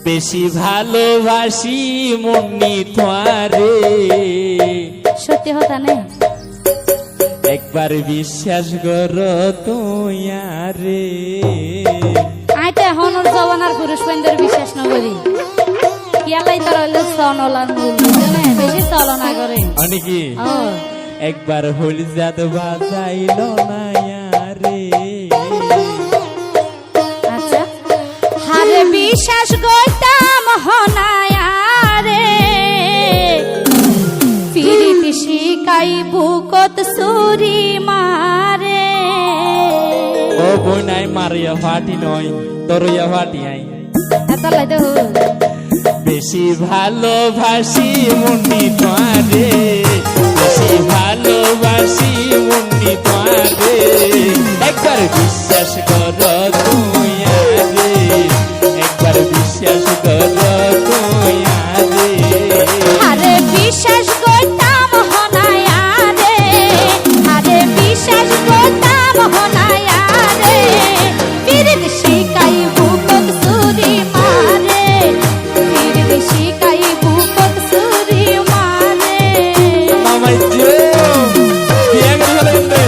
বেশি ভালোবাসি মুন্নি তোমারে। সত্যি হতা নেই, একবার বিশ্বাস করো তুইয়ারে। আইতে এখন ওর জবানার পুরুষ পেন্দের বিশ্বাস না করি। ইয়ালাই তার হইলো সনলার মূল, বুঝলে বেশি চলনা করে অনেকি। একবার হইল জাত বাজাইল না রে। আচ্ছা, হারে বিশ্বাস করতাম হনায়ারে, ফিরিতি শিকাই বুকত সুরি মারে। ও বইনাই মারিয়া ফাটি নয়, তরইয়া ফাটি আই। এত লাইতে হল বেশি ভালোবাসি মুন্নি তোমারে, বেশি ভালোবাসি মুন্নি তোমারে। একবার বিশ্বাস করো তুইয়ারে, একবার বিশ্বাস করো তুইয়ারে। আরে বিশ্বাস করতাম হনায়ারে, আরে বিশ্বাস করতাম হনায়ারে, ফিরিত শিকাই বুকত সুরি মারে, ফিরিত শিকাই বুকত সুরি মারে। মামাই যে বিয়ে করে ফেলে।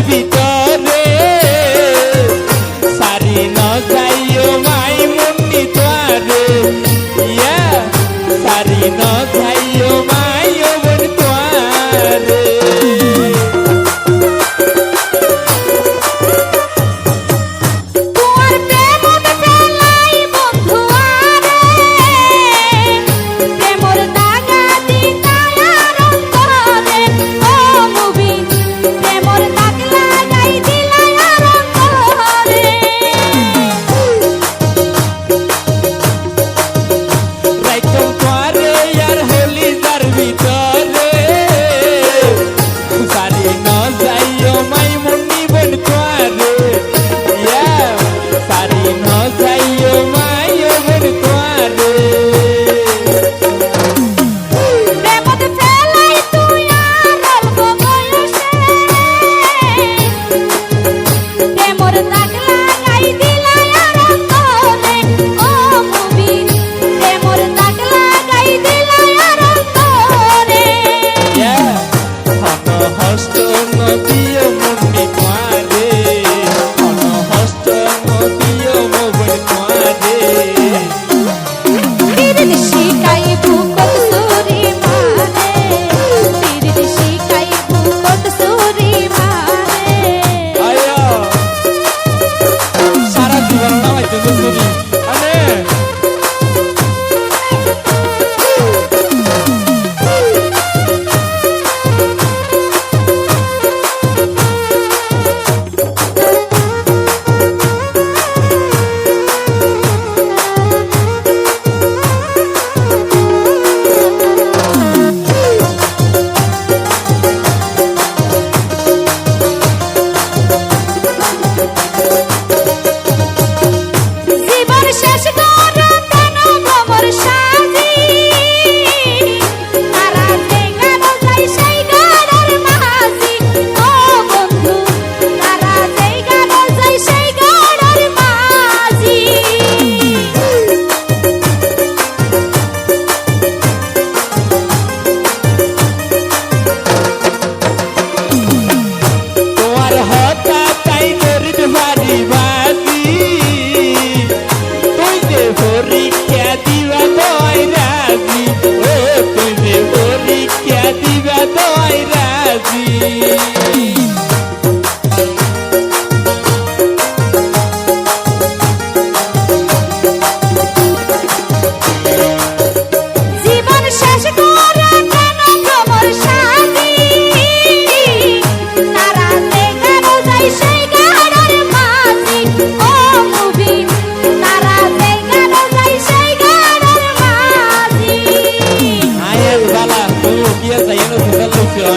ভিতরে সারি ন যাইও মাই মুন্নি তোয়ারে, ইয়া সারি ন যাইও মাই ও মন তোয়ারে। তোমার প্রেমত ফেলাই বন্ধু আরে, প্রেমর দাগা দিতায়া রন্তরে। ও মুবি প্রেমর দাগ লাগা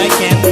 কেন